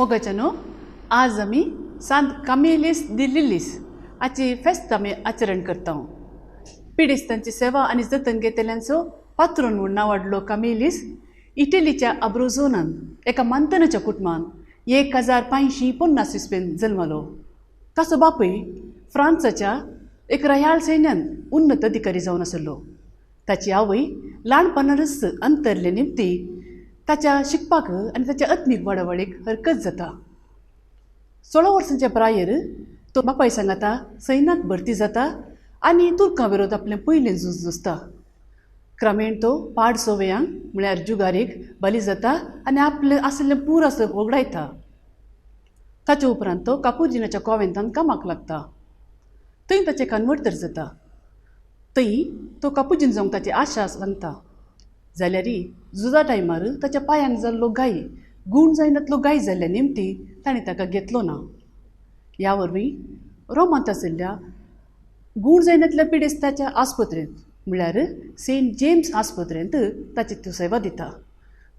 मोगाच्यानो आज आमी सांत कामेलीस दी लिलीस हाची फेस्त आमी आचरण करता. पिडेस्तांची सेवा आनी जतन घेतल्यांचो पात्रोन म्हूण नांवाडलो कामेलीस इटलीच्या अब्रुझोनान एका मांतनाच्या कुटुंबान 1550 इस्वेन जल्मलो. ताचो बापूय फ्रांसाच्या एक रयाळ सैन्यान उन्नत अधिकारी जावन आसलो. ताची आवय ल्हानपणानच अंतरले निमती ताच्या शिकपाक आनी ताच्या आत्मीक वाडवळीक हरकत जाता. 16 वर्सांच्या प्रायर तो बापाय सांगाता सैन्यात भरती जाता आनी तुर्कां विरोध आपलें पयलें झूज झुजता. क्रमेण तो पाड सोवयांक म्हळ्यार जुगारीक बली जाता आनी आपलें आसलें पुरासो वगडायता. ताचे उपरांत तो कापुजिनाच्या कॉवेंतान कामाक लागता. थंय ताचें कन्वर्टर जाता. थंय तो कापुजीन जावंक ताची आशा सांगता. जाल्यारय झुजा टायमार ताच्या पांयांक जाल्लो गाय गूण जायनातलो गाय जाल्ल्या निमती ताणें ताका घेतलो ना. ह्या वरवीं रोमांत आशिल्ल्या गूण जायनातल्या पिडेस्ताच्या आस्पत्रेंत म्हळ्यार सेंट जेम्स आस्पत्रेंत ताची त्यो सेवा दिता.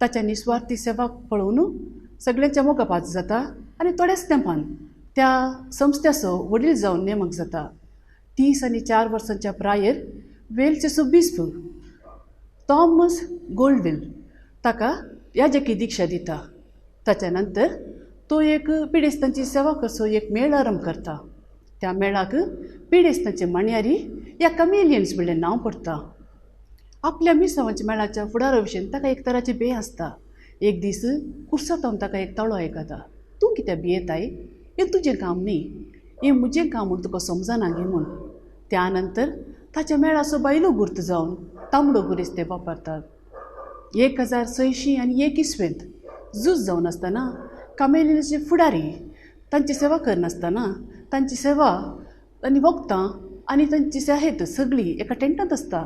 ताच्या निस्वार्थी सेवा पळोवन सगळ्यांच्या मोगापात जाता आनी थोड्याच तेंपान त्या संस्थेचो वडील जावन नेमक जाता. 30 आनी 4 वर्सांच्या प्रायर वेलचे सुबिस्प थॉमस गोल्डविल ताका याजकी दिक्षा दिता. ताच्या नंतर तो एक पिडेस्तांची सेवा करचो एक मेळ आरंभ करता. त्या मेळाक पिडेस्तांचे माणयारी या कमेलियन्स म्हणलें नांव पडटा. आपल्या मिसांवांच्या मेळाच्या फुडारा विशीं ताका एक तराची भंय आसता. एक दीस कुर्सातावन ताका एक ताळो आयकता. तूं कित्याक भियेताय? हें तुजें काम न्ही, हें म्हजें काम म्हूण तुका समजना गे म्हूण. त्या नंतर ताच्या मेळाचो बायलो गुर्त जावन तांबडो गुरेस्त ते वापरतात. 1601 इस्वेंत झूज जावन आसतना कामेलियन्सचे फुडारी तांची सेवा करनासतना तांची सेवा आनी वखदां आनी तांची सेहत सगळी एका टेंटांत आसता.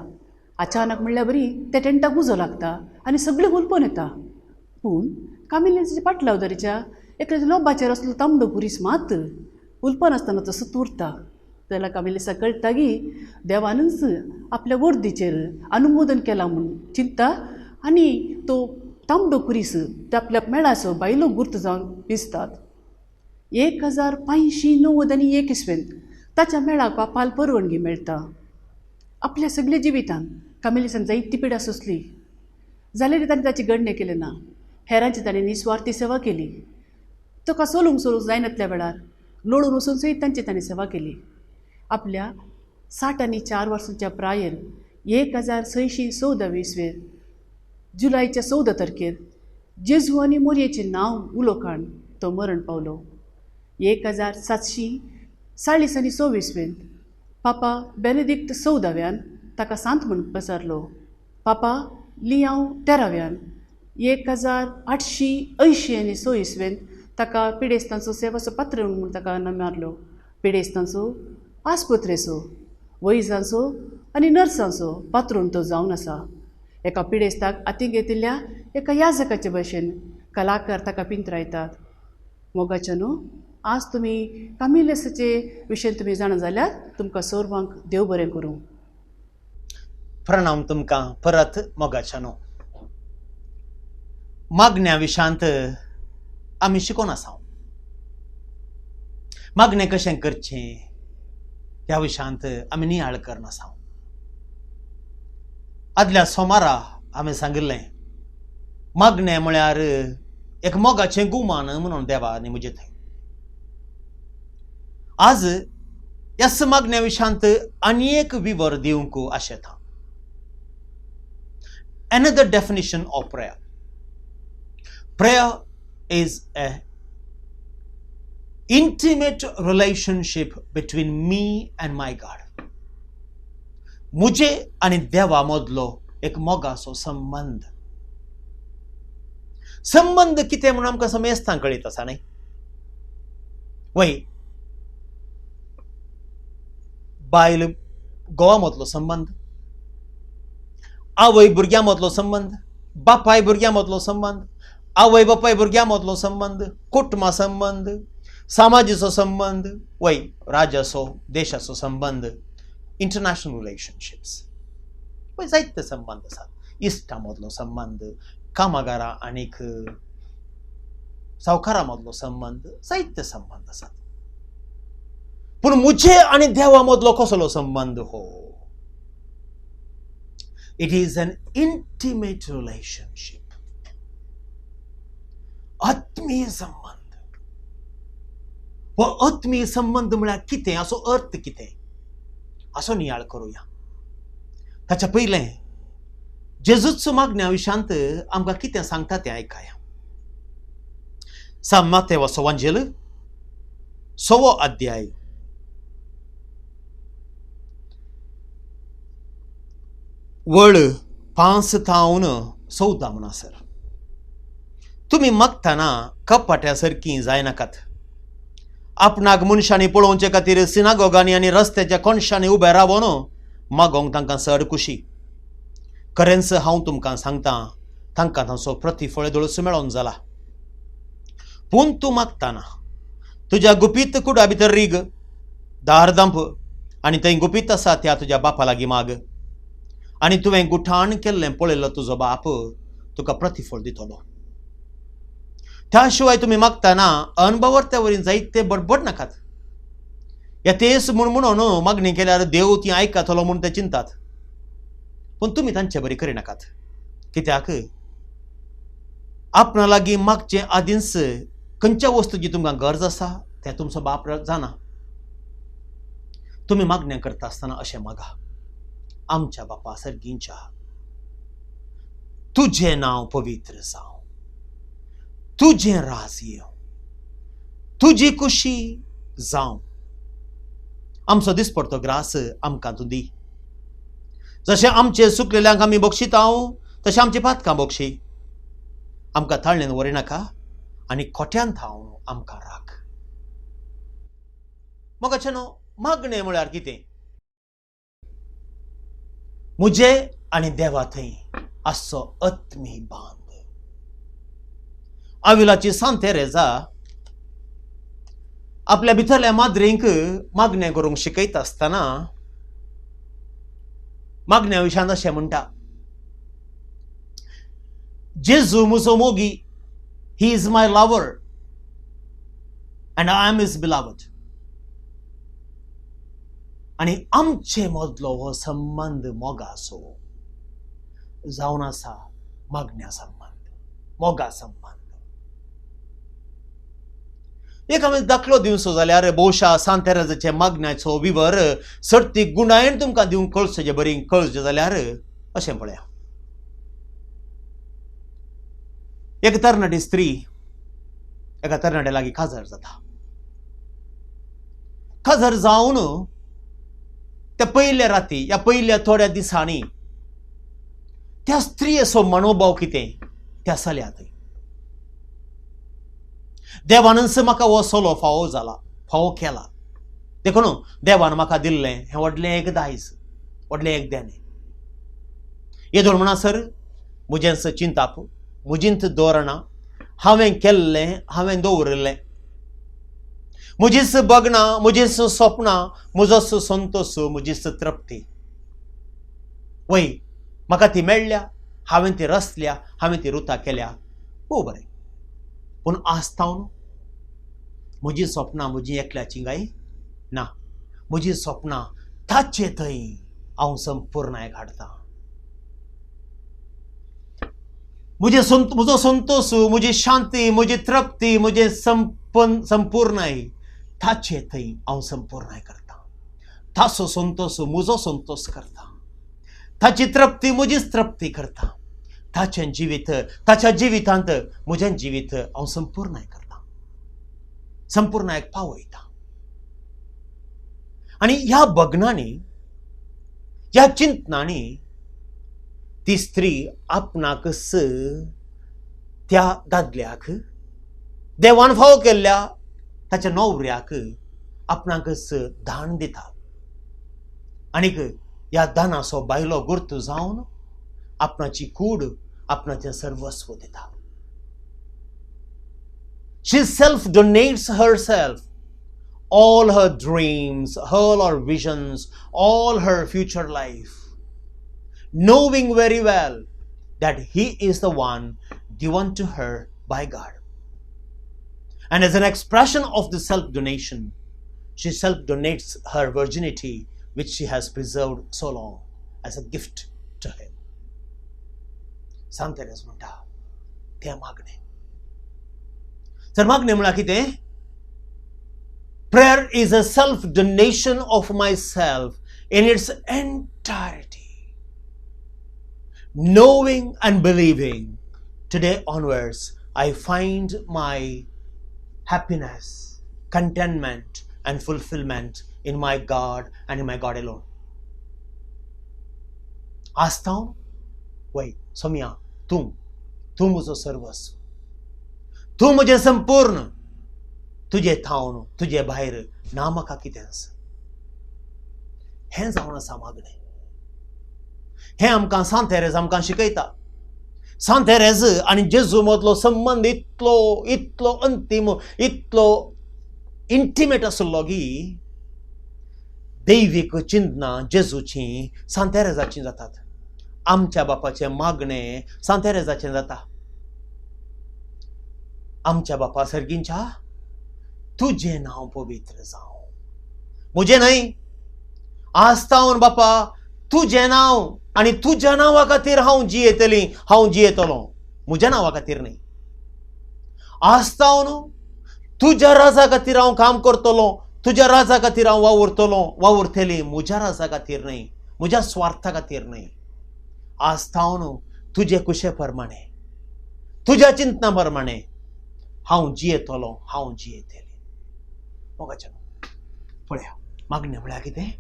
अचानक म्हणल्यार बरी त्या टेंटाक उजो लागता आनी सगळें हुलपून येता. पूण कामेलियन्सच्या पाटलावदारीच्या एका लोबाचेर असलो तांबडो गुरीस मात हुलपन आसतना तसोच उरता. जाल्यार कामेलियन्साक कळटा की देवानच आपल्या वर्दीचेर अनुमोदन केलां म्हूण चिंतता आनी तो तांबडो कुरीस त्या आपल्या मेळाचो बायलो गुर्त जावन दिसतात. 1591 इस्वेंत ताच्या मेळाक पापाल परवानगी मेळटा. आपल्या सगळ्या जिवितान कामेलियन्सान जायती पिडा सोंसली जाल्यार ताणें ताची गणने केली ना. हेरांची ताणें निस्वार्थी सेवा केली. ताका सोलूंक जायनातल्या वेळार लोळून वचून सयत तांची ताणें सेवा केली. आपल्या 60 आनी 4 वर्सांच्या प्रायर 1614 इस्वेंत जुलयाच्या 14 तारखेर जेजू आनी मोरयेचें नांव उलोवकान तो मरण पावलो. 1740 इस्वेंत पापा बेनेडिक्ट 14व्यान ताका सांत म्हूण पसारलो. पापा लियांव 13व्यान 1886 इस्वेंत ताका पिडेस्तांचो सेवाचो पात्र म्हूण ताका नामारलो. पिडेस्तांचो आस्पत्रेचो वैजांचो आनी नर्सांचो पात्रोन तो जावन आसा. एका पिडेस्ताक हातीक घेतिल्ल्या एका याजकाचे भशेन कलाकार ताका पिंतरायतात. मोगाच्यानो आज तुमी कामेलियन्साचे विशयी तुमी जाणा जाल्यार तुमकां सर्वांक देव बरें करूं. प्रणाम तुमकां परत मोगाच्यानो. मागण्या विशांत आमी शिकोन आसा. मागणें कशें करचें ह्या विशांत आमी नियाळ करना आसा. आदल्या सोमारा हांवें सांगिल्लें मागणें म्हळ्यार एक मोगाचें गुमान म्हणून देवानी म्हजे थंय. आज ह्याच मागण्या विशांत आनी एक विवर दिवंक आशेता. Another definition of prayer. Prayer is a intimate relationship between me and my God. मुझे आणि देवा मदलो एक मोगाचो संबंध. संबंध कितें म्हणून आमकां समेस्तां कळीत आसा न्ही. वय बायल घोवा मदलो संबंध, आवय भुरग्यां मदलो संबंध, बापाय भुरग्यां मदलो संबंध, आवय बापाय भुरग्यां मदलो संबंध, कुटुंबा संबंध, समाजाचो संबंध, वय राज्याचो देशाचो संबंध, इंटरनॅशनल रिलेशनशिप्स, वय जायते संबंध आसात. इश्टां मदलो संबंध, कामागारां आनीक सावकारामधलो संबंध साहित्य संबंध आसात. पूण मुझे आणि देवा मदलो कसलो संबंध हो? It is an intimate relationship. आत्मीय संबंध. हो आत्मीय संबंध म्हळ्यार कितें, हाचो अर्थ कितें, हाचो नियाळ करूया. ताच्या पयलें जेजूचो मागण्या विशांत आमकां कितें सांगता तें आयकाया. सान मातेवाचो वांजेल 6वो अध्याय वळ 5 थावन 14 म्हणसर. तुमी मागतना कपट्या सारकीं जायनाकात. आपणाक मनशांनी पळोवचे खातीर सिनागोगांनी आनी रस्त्याच्या कोणशांनी उबे रावन मागोंक तांकां चड खुशी. खरेंच हांव तुमकां सांगतां, तांकां तांचो प्रतिफळ दळस मेळोन जाला. पूण तूं मागतना तुज्या गुपीत कुडा भितर रीग, दार दांप आनी थंय गुपीत आसा त्या तुज्या बापा लागीं माग. आनी तुवें गुठाण केल्लें पळयल्लो तुजो बाप तुका प्रतिफळ दितलो. त्या शिवाय तुमी मागतना अनभवर्त्या वरीं जायते बडबड नाकात. येतेच म्हणून मागणी केल्यार देव ती आयकतलो म्हूण ते चिंतात. पूण तुमी तांचे बरी करिनाकात. कित्याक आपणा लागीं मागचे आदींच खंयच्या वस्तूची तुमकां गरज आसा तें तुमचो बाप जाणा. तुमी मागण्या करता आसतना अशें मागा. आमच्या बापा सर्गींच्या, तुजें नांव पवित्र जावं, तुजें राज येवं, तुजी खुशी जावं. आमचो दिसपडटो ग्रास आमकां तूं दी. जशें आमचे सुकलेल्यांक आमी बक्षितांव तशें आमची पातकां बक्षी. आमकां थाळणेन व्हरिनाका आनी खोट्यान थावन आमकां राख. मोगाचें न्हू, मागणें म्हळ्यार कितें? मुझे आनी देवा थंय आसचो आत्मी बांद. आविलाची सांत तेरेजा आपल्या भितरल्या माद्रेंक मागणें करूंक शिकयता आसतना मागण्या विशांत अशें म्हणटा, जेजू म्हजो मोगी, he is my lover and I am his बिलावड. आनी आमचे मदलो हो संबंध मोगाचो जावन आसा मागण्या संबंध, मोगा संबंध. एक हांवें दाखलो दिवचो जाल्यार भोवशा सांत तेरेजाचे मागण्याचो विवर सर्तीक गुणायेन तुमकां दिवंक कळचें बरी कळचें जाल्यार अशें पळया. एक तरणाटी स्त्री एका तरणाट्या लागीं काजार जाता. काजार जावन त्या पयल्या राती या पयल्या थोड्या दिसांनी त्या स्त्रियेचो मनोभाव कितें त्या चल्यात. देवानच म्हाका हो सोलो फावो केला. देखून देवान म्हाका दिल्लें हें व्हडलें एक दायज, व्हडलें एक देणें. येदोळ म्हणसर म्हजेंच चिंताप, म्हजींच धोरणां, हांवें केल्लें हांवें दवरिल्लें, म्हजीच बगणां, म्हजीच स्वप्नां, म्हजोच संतोश, म्हजीच तृप्ती. वय म्हाका ती मेळ्ळ्या, हांवें ती रचल्या, हांवें ती रुतां केल्या, खूब बरें. पूण आस्तावन म्हजी स्वप्नां म्हजी एकल्याची गाय ना. म्हजी स्वप्नां ताचे थंय हांव संपूर्णाय हाडटां. म्हजो संतोष, म्हजी शांती, म्हजी तृप्ती, म्हजे संपूर्णाय ताचे थंय हांव संपूर्णाय करतां. ताचो संतोष म्हजो संतोष करता. ताची तृप्ती म्हजीच तृप्ती करता. ताचें जिवीत, ताच्या जिवितांत म्हजें जिवीत हांव संपूर्णाय करता, संपूर्णायक पावयता. आनी ह्या बगनांनी, ह्या चिंतनांनी ती स्त्री आपणाकच त्या दादल्याक, देवान फावो केल्ल्या ताच्या न्हवऱ्याक आपणाकच दान दिता. आनीक ह्या दानाचो बायलो गुर्त जावन आपणाची कूड, आपणाचें सर्वस्व दिता. She self-donates herself, all her dreams, all her visions, all her future life, knowing very well that he is the one given to her by God. And as an expression of the self-donation, she self-donates her virginity, which she has preserved so long, as a gift to him. सांत Therese म्हणटा तें मागणें. तर मागणें म्हळ्यार कितें? Prayer is a self-donation of myself in its entirety. Knowing and believing, today onwards, I find my happiness, contentment, and fulfillment in my God and in my God alone. आज हांव वय सोम्या तूं म्हजो सर्वस्व, तूं म्हजें संपूर्ण, तुजे थावन तुजे भायर ना म्हाका कितें आसा. हें जावन आसा मागणें. हें आमकां सांत तेरेज आमकां शिकयता. सांत तेरेज आनी जेजू मदलो संबंद इतलो अंतीम, इतलो इंटिमेट आसलो की दैवीक चिंतनां जेजूची सांत तेरेजाची जातात. आमच्या बापाचें मागणें सांत तेरेजाचें जाता. आमच्या बापा सर्गींच्या तुझे नाव पवित्र जावं. म्हजें न्हय. आज तावन बापा तुझें नाव आनी तुज्या नांवा खातीर हांव जियेतलों. म्हज्या नांवा खातीर न्हय. आज तावन तुज्या राजा खातीर हांव काम करतलों. तुज्या राजा खातीर हांव वावुरतलीं. म्हज्या राजा खातीर न्हय, म्हज्या स्वार्था खातीर न्हय. आज तावन तुजे कुशे प्रमाणे, तुज्या चिंतना प्रमाणे हांव जियेतलों, हांव जियेतलीं. मोगाचें पळया, मागणें म्हळ्यार कितें?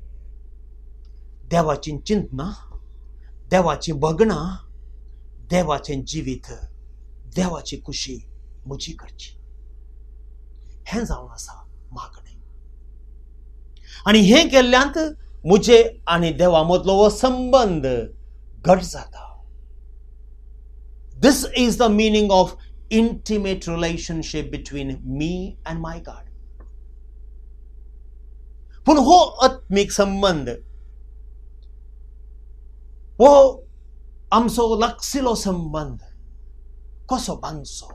देवाची चिंतना, देवाची भगणां, देवाचें जिवीत, देवाची खुशी म्हजी करची. हें जावन आसा मागणें. आनी हें केल्ल्यांत म्हजे आनी देवा मदलो हो संबंध घट जाता. This is the meaning of intimate relationship between me and my God. पूण हो आत्मीक संबंध, हो आमचो लागशिलो संबंध कसो बांदचो?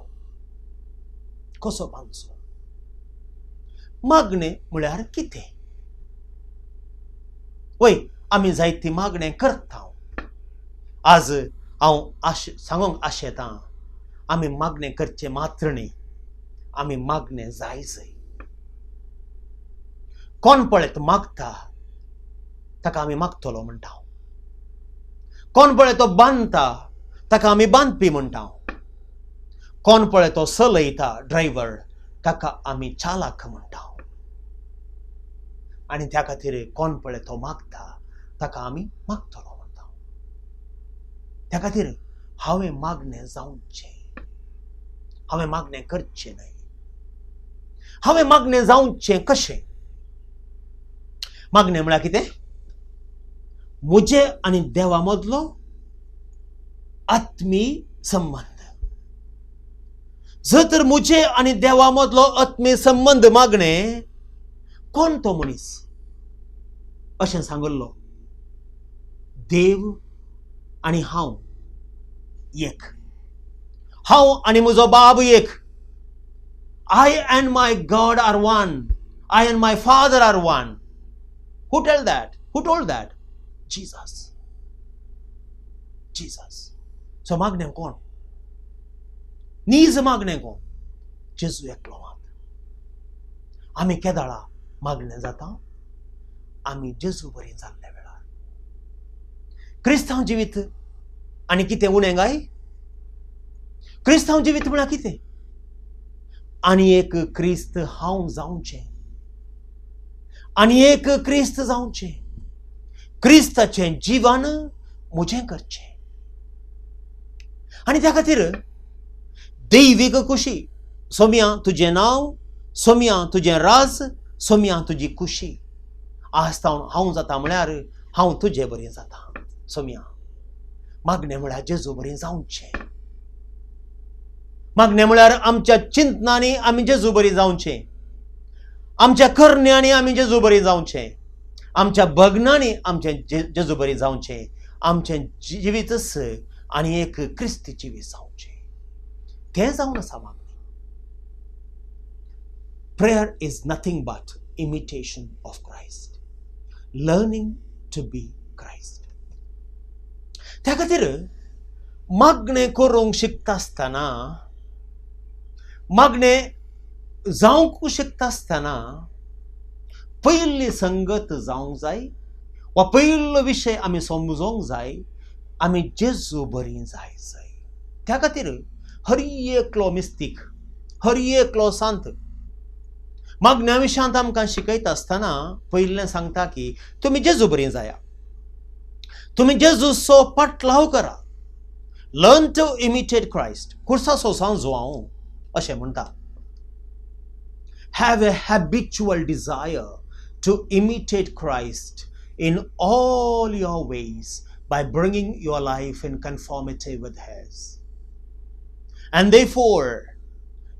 मागणें म्हळ्यार कितें? वय आमी जायती मागणें करता. आज हांव सांगूंक आशेतां, आमी मागणें करचें मात्र न्ही, आमी मागणें जाय. कोण पळय तो मागता ताका आमी मागतलो म्हणटा. कोण पळय तो बांदता ताका आमी बांदपी म्हणटा. कोण पळय तो चलयता ड्रायव्हर ताका आमी चालक म्हणटा. आनी त्या खातीर कोण पळय तो मागता ताका आमी मागतलो म्हणटा. त्या खातीर हांवें मागणें जावचें, हांवें मागणें करचें न्हय. हांवें मागणें जावचें कशें? मागणें म्हळ्यार कितें? म्हजे आनी देवा मदलो आत्मी संबंध. जर तर म्हजे आनी देवा मदलो आत्मी संबंध मागणें, कोण तो मनीस? अशें सांगल्लो, देव आनी हांव एक. हांव आनी म्हजो बाब एक. I and my God are one. I and my Father are one. Who told that? Jesus. So मागणें कोण? नीज मागणें कोण? जेजू एकलो मात. आमी केदाळा मागणें जाता? आमी जेजू बरीं जाल्ल्या वेळार. क्रिस्तांव जिवीत आनी कितें उणें गाय? क्रिस्तांव जिवीत म्हळ्यार कितें? आनी एक क्रिस्त हांव जावचें, आनी एक क्रिस्त जावचें. क्रिस्ताचें जिवन म्हजें करचें. आनी त्या खातीर दैवीक खुशी. सोम्या तुजें नांव, सोम्या तुजें राज, सोम्या तुजी खुशी. आज हांव जाता म्हळ्यार हांव तुजें बरें जाता. सोम्या मागणें म्हळ्यार जेजू बरें जावचें. मागणें म्हळ्यार आमच्या चिंतनांनी आमी जेजू बरीं जावचें. आमच्या करण्यांनी आमी जेजू बरीं जावचें. आमच्या भगनांनी आमचें जेजू बरीं जावचें. आमचें जिवीतच आनी एक क्रिस्ती जिवीत जावचें. तें जावन आसा मागणें. prayer is nothing but imitation of Christ, learning to be Christ. त्या खातीर मागणे करूंक शिकता आसतना, मागणे जावंक शिकता आसतना पयली संगत जावंक जाय, वा पयलो विशय आमी समजोंक जाय, आमी जेजू बरी जाय जाय. त्या खातीर हर एकलो मिस्तीक, हर एकलो सांत मागण्या विशयांत आमकां शिकयता आसतना पयलें सांगता की तुमी जेजू बरी जाया, तुमी जेजूचो पाटलाव करा, लर्न टू इमिटेट क्रायस्ट, कुर्सा सोंसां जुवांव अशें म्हणटा. Have a habitual desire to imitate Christ in all your ways by bringing your life in conformity with his. And therefore,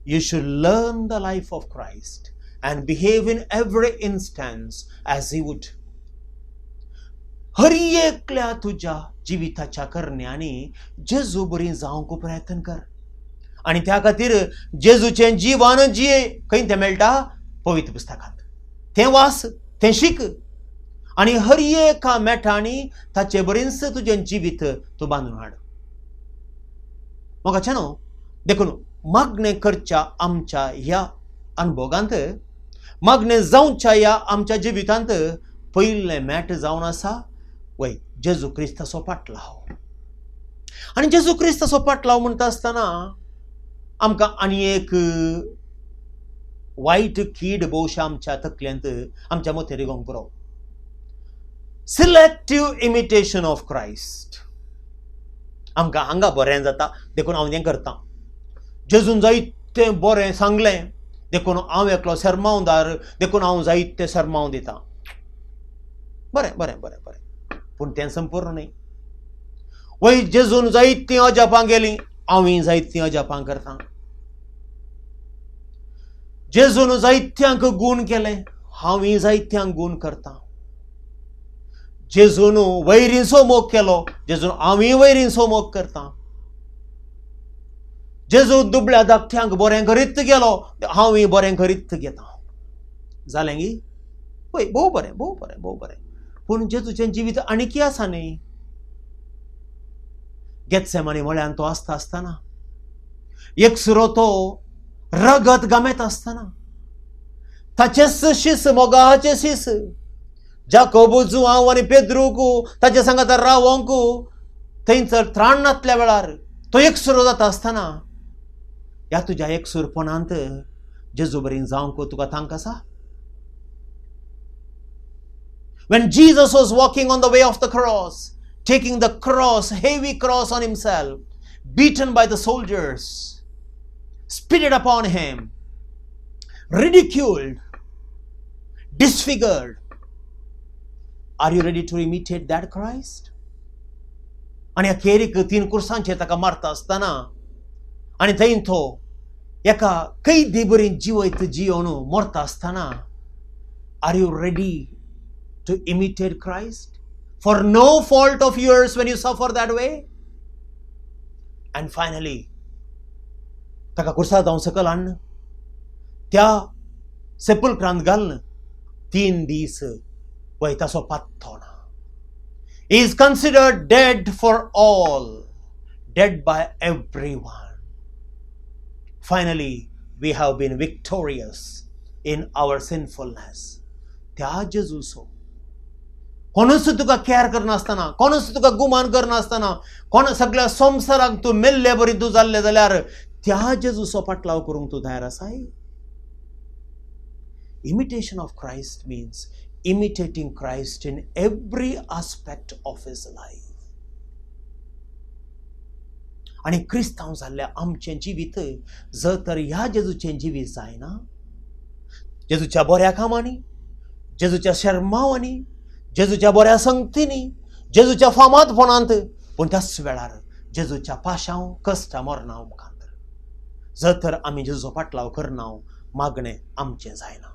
you should learn the life of Christ and behave in every instance as he would. हर एकल्या तुझ्या जिविताच्या करण्यांनी जेजू बरी जावंक प्रयत्न कर. आणि त्या खातीर जेजूचें जिवन जिये खंय तें मेळटा? पवित्र पुस्तकांत. तें वाच, तें शिक, आणि हर एका मेठांनी ताचे बरेंच तुजें जिवीत तूं बांदून हाड. मोगाचें न्हू, देखून मागणें करच्या आमच्या ह्या अनुभवांत, मागणें जावच्या ह्या आमच्या जिवितांत पयलें मेट जावन आसा वय जेजू क्रिस्ताचो पाटलाव. आनी जेजू क्रिस्ताचो पाटलाव म्हणटा आसतना आमकां आनी एक वायट कीड भोवशा आमच्या तकल्यांत, आमच्या मथेर येवंक पुरो. Selective imitation of Christ. आमकां हांगा बरें जाता देखून हांव तें करतां. जेजून जायतें बरें सांगलें देखून हांव एकलो सरमावदार, देखून हांव जायतें सरमाव दितां. बरें बरें बरें बरें, पूण तें संपूर्ण न्ही. वय जेजून जायतीं अजापां गेलीं, हांवूय जायतीं अजापां करतां. जेजून जायत्यांक गूण केले, हांवूय जायत्यांक गूण करतां. जेजून वैरींचो मोग केलो, जेजून हांवूय वैरींचो मोग करतां. जेजू दुबळ्या धाकट्यांक बरें करीत गेलो, हांवूय बरें करीत घेतां. जालें गी? पळय, भोव बरें भोव बरें भोव बरें. पूण जेजूचें जिवीत आनीकय आसा न्ही. गेत्सेमानी मळ्यान तो आसता आसतना, एकसुरो तो रगत गामेत आसतना, ताचेच शीस मोगाचे शीस जाकोबू जुआंव आनी पेद्रूक ताचे सांगात रावोंक थंयसर त्राण नातल्या वेळार तो एकसुरो जाता आसतना ह्या तुज्या एकसुरपणांत जेजू बरी जावंक तुका तांक आसा? When Jesus was walking on the way of the cross, taking the cross, heavy cross on himself, beaten by the soldiers, spitted upon him, ridiculed, disfigured, are you ready to imitate that Christ? आणि अखेरीक 3 कुर्सांचेर ताका मारता आसतना आनी थंय तो एका कैदी बरी जिवयत जियोन मरता आसतना, are you ready to imitate Christ for no fault of yours when you suffer that way? And finally, ताका कुर्सार जावन सकल हाडन त्या सेपुल्क्रांत घालन 3 दीस वयतासो पात्तो ना. He is considered dead for all, dead by everyone. Finally, we have been victorious in our sinfulness. त्या जेजूचो कोणूच तुका care करनासतना, कोणूच तुका गुमान करनासतना, कोण सगळ्या संवसाराक तूं मेल्ले बरी तूं जाल्ले जाल्यार त्या जेजूचो पाटलाव करूंक तूं तयार आसाय? Imitation of Christ means imitating Christ in every aspect of his life. आणि क्रिस्तांव जाल्ल्या आमचें जिवीत जर तर ह्या जेजूचें जिवीत जायना, जेजूच्या बऱ्या कामांनी, जेजूच्या शर्मावांनी, जेजूच्या बऱ्या संगतींनी, जेजूच्या फामादपणांत, पूण त्याच वेळार जेजूच्या पाशांव कश्टा मरणांव मुखांतर जर तर आमी जेजूचो पाटलाव करना, मागणें आमचें जायना.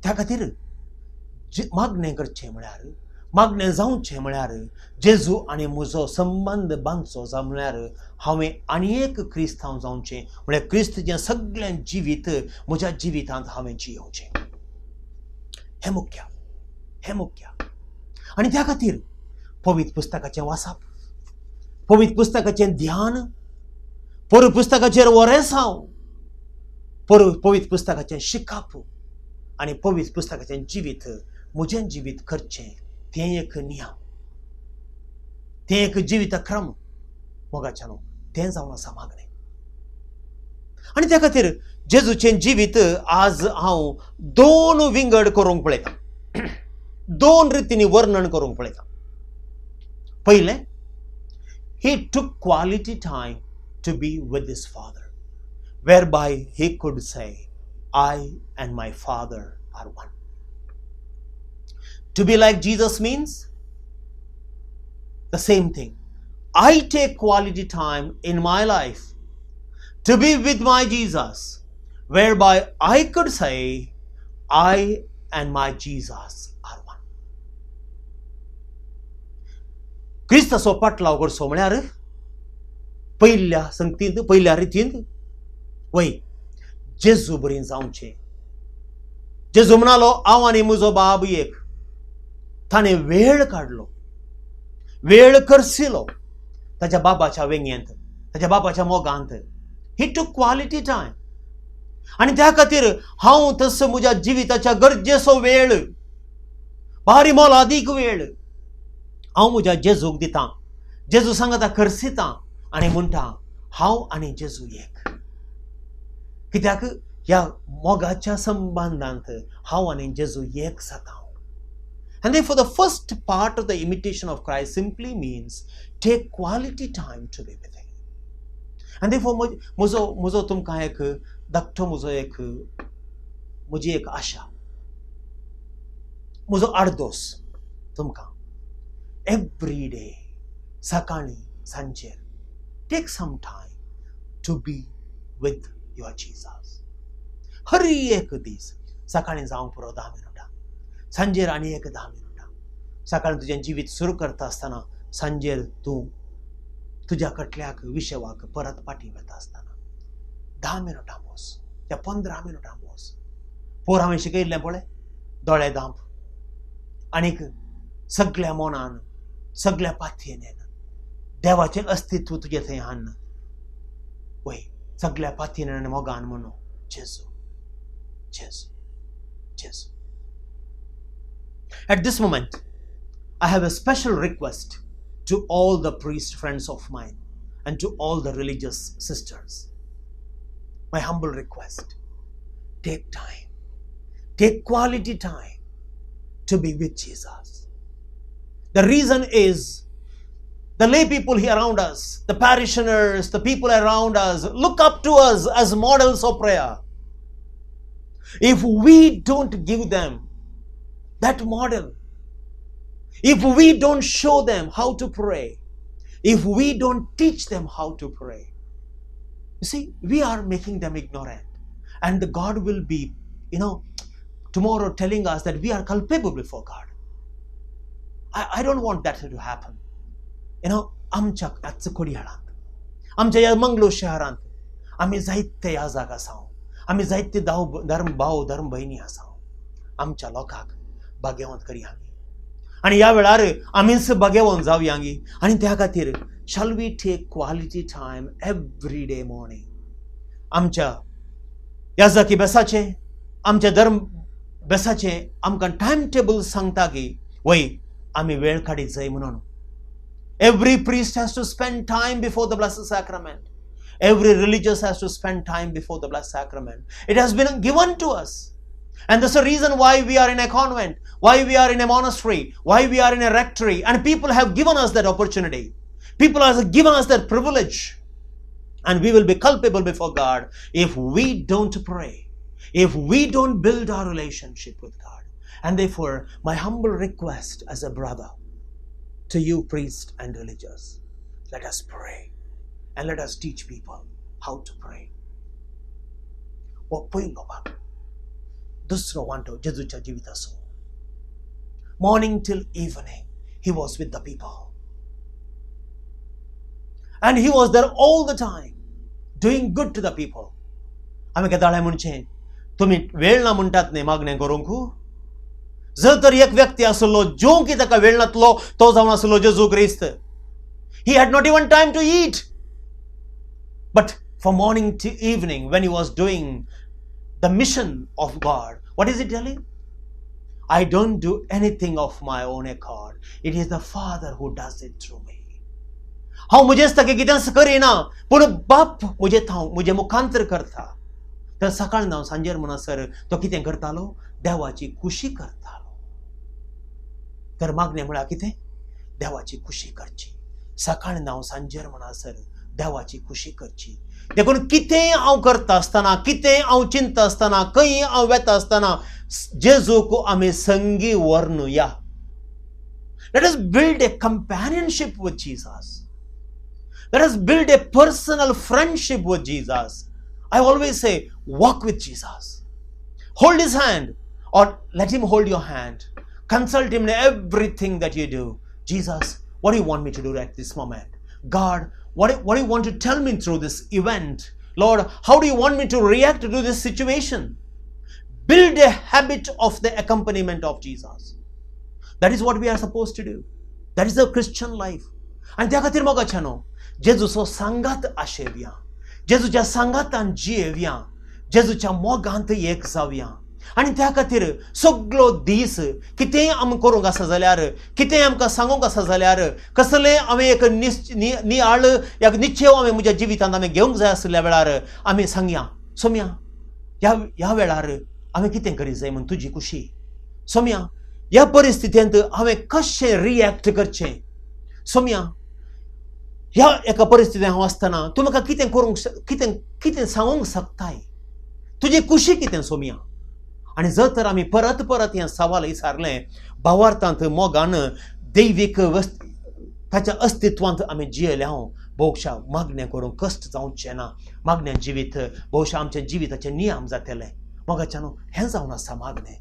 त्या खातीर मागणें करचें म्हळ्यार मागणें जावचें म्हळ्यार जेजू आनी म्हजो संबंद बांदचो म्हळ्यार हांवें आनी एक क्रिस्तांव जावचें म्हळ्यार क्रिस्ताचें सगळें जिवीत म्हज्या जिवितांत हांवें जियोवचें. हें मुख्य. आनी त्या खातीर पवित्र पुस्तकाचें वाचप, पवित्र पुस्तकाचें ध्यान, पवित्र पुस्तकाचेर वरेसांव, पवित्र पुस्तकाचें शिकप आनी पवित्र पुस्तकाचें जिवीत म्हजें जिवीत करचें तें एक नियम, तें एक जिवीत क्रम मोगाचें न्हू, तें जावन आसा मागणें. आनी त्या खातीर जेजूचें जिवीत आज हांव 2 विंगड करूंक पळयता, 2 रितींनी वर्णन करूंक पळयता. पयलें, he took quality time to be with his father, whereby he could say, I and my father are one. To be like Jesus means the same thing. I take quality time in my life to be with my Jesus, whereby I could say, I and my Jesus are one. क्रिस्ताचो पाटलाव करचो म्हळ्यार पयल्या संगतींत, पयल्या रितींत वय जेजू बरी जावचें. जेजू म्हणालो हांव आनी म्हजो बाब एक. ताणें वेळ काडलो, वेळ करसिलो ताच्या बाबाच्या वेंगेंत, ताच्या बाबाच्या मोगांत. ही टूक क्वालिटी टायम. आनी त्या खातीर हांव तसो म्हज्या जिविताच्या गरजेचो वेळ, भारी मोलादीक वेळ हांव म्हज्या जेजूक दितां. जेजू सांगता करसितां आनी म्हणटा हांव आनी जेजू एक. कित्याक ह्या मोगाच्या संबंदांत हांव आनी जेजू एक जाता. And therefore the first part of the imitation of Christ simply means take quality time to be with him. And therefore म्हजो तुमकां एक धाकटो म्हजी एक आशा, म्हजो आडदोस तुमकां every day सकाळी सांजेर take some time to be with your Jesus. हर एक दीस सकाळी जावं पुरो 10 मिनटां, सांजेर आनी एक 10 मिनटां. सकाळी तुजें जिवीत सुरू करता आसतना, सांजेर तूं तुज्या कटल्याक विशवाक परत पाटी वेता आसतना 10 मिनटां मोज, त्या 15 मिनटां मोज. पोर हांवें शिकयल्लें पळय, दोळे धांप आनीक सगळ्या मोनान, सगळ्या पातयेन देवाचें अस्तित्व तुजे थंय हाडन वय सगळ्या पातयेन आनी मोगान म्हणू जेजू, जेजू, जेजू. At this moment, I have a special request to all the priest friends of mine and to all the religious sisters. My humble request, take time, take quality time to be with Jesus. The reason is the lay people here around us, the parishioners, the people around us look up to us as models of prayer. If we don't give them that model, if we don't show them how to pray, if we don't teach them how to pray, you see, we are making them ignorant. And God will be, tomorrow telling us that we are culpable before God. I don't want that to happen. आमच्या कोडयाळांत, आमच्या ह्या मंगळूर शहरांत आमी जायते याजाक आसाव, आमी जायते धर्म भयणी आसाव. आमच्या लोकांक भाग्यवंत करी आमी आनी ह्या वेळार आमीच भाग्यवंत जावया. आनी त्या खातीर shall we take quality time every day morning. आमच्या याजाकी बेसाचे, आमच्या धर्म बेसाचे आमकां टायम टेबल सांगता की वय आमी वेळ काडीत जाय म्हणून. Every priest has to spend time before the Blessed Sacrament. Every religious has to spend time before the Blessed Sacrament. It has been given to us. And that's the reason why we are in a convent, why we are in a monastery, why we are in a rectory. And people have given us that opportunity. People have given us that privilege. And we will be culpable before God if we don't pray, if we don't build our relationship with God. And therefore, my humble request as a brother to you priests and religious, let us pray and let us teach people how to pray. हो पयलो भाग. दुसरो वांटो जेजूच्या जिविताचो. morning till evening, he was with the people. And he was there all the time, doing good to the people. आमी केदाळे म्हणचे तुम्ही वेळ ना म्हणटात न्ही मागणें करूंक. जर तर एक व्यक्ती आसलो जो की ताका वेळ नातलो तो जावन आसलो जेजू क्रिस्त. He had not even time to eat. But from morning to evening, when he was doing the mission of God, what is he telling? I don't do anything of my own accord. It is the Father who does it through me. हांव मुजेच ताका कितेंच करिना, पूण बाप मुजे मुखांतर करता. तर सकाळ जावन सांजेर म्हणसर तो कितें करतालो? देवाची खुशी करतालो. तर मागणें म्हळ्यार कितें? देवाची खुशी करची. सकाळ जावन सांजेर म्हणसर देवाची खुशी करची. देखून कितेंय हांव करता आसतना, कितेंय हांव चिंता आसतना, खंय हांव वेता आसतना जेजूक आमी संगी व्हरनुया. Let us build a companionship with Jesus. Let us build a personal friendship with Jesus. I always say, walk with Jesus. Hold his hand or let him hold your hand. Consult him in everything that you do. Jesus, what do you want me to do at this moment? God, what do you want to tell me through this event? Lord, how do you want me to react to this situation? Build a habit of the accompaniment of Jesus. That is what we are supposed to do. That is the Christian life. आणि त्या खातीर मोगाच्यानो जेजूचो सांगात आशेवया, जेजूच्या सांगातान जियेवया, जेजूच्या मोगांत एक जावया. आणि त्या खातीर सगळो दीस कितेंय आमी करूंक आसा जाल्यार, कितेंय आमकां सांगूंक आसा जाल्यार, कसलेंय हांवें एक नियाळ एक निश्चय हांवें म्हज्या जिवितांत हांवें घेवंक जाय आसल्या वेळार आमी सांगया, सोम्या ह्या वेळार हांवें कितें करीत जाय म्हूण तुजी खुशी. सोम्या ह्या परिस्थितींत हांवें कशें रिएक्ट करचें. सोम्या ह्या एका परिस्थितींत हांव आसतना तूं म्हाका कितें करूंक कितें सांगूंक शकताय. तुजी खुशी कितें सोम्या. आणि जर तर आमी परत परत हें सवाल विचारलें भावार्थांत मोगान दैवीक ताच्या अस्तित्वांत आमी जियेले हांव भोवशा मागणें करूंक कश्ट जावचें ना. मागणें जिवीत भोवशा आमच्या जिविताचे नियम जातले. मोगाच्यानो हें जावन आसा मागणें.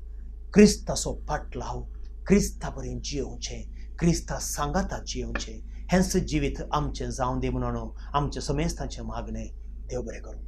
क्रिस्ताचो फाटलाव, क्रिस्ता बरें जियोवचें, क्रिस्ता सांगाता जियोवचें. हेंच जिवीत आमचें जावन दी म्हणून आमचे समेस्ताचें मागणें. देव बरें करूं.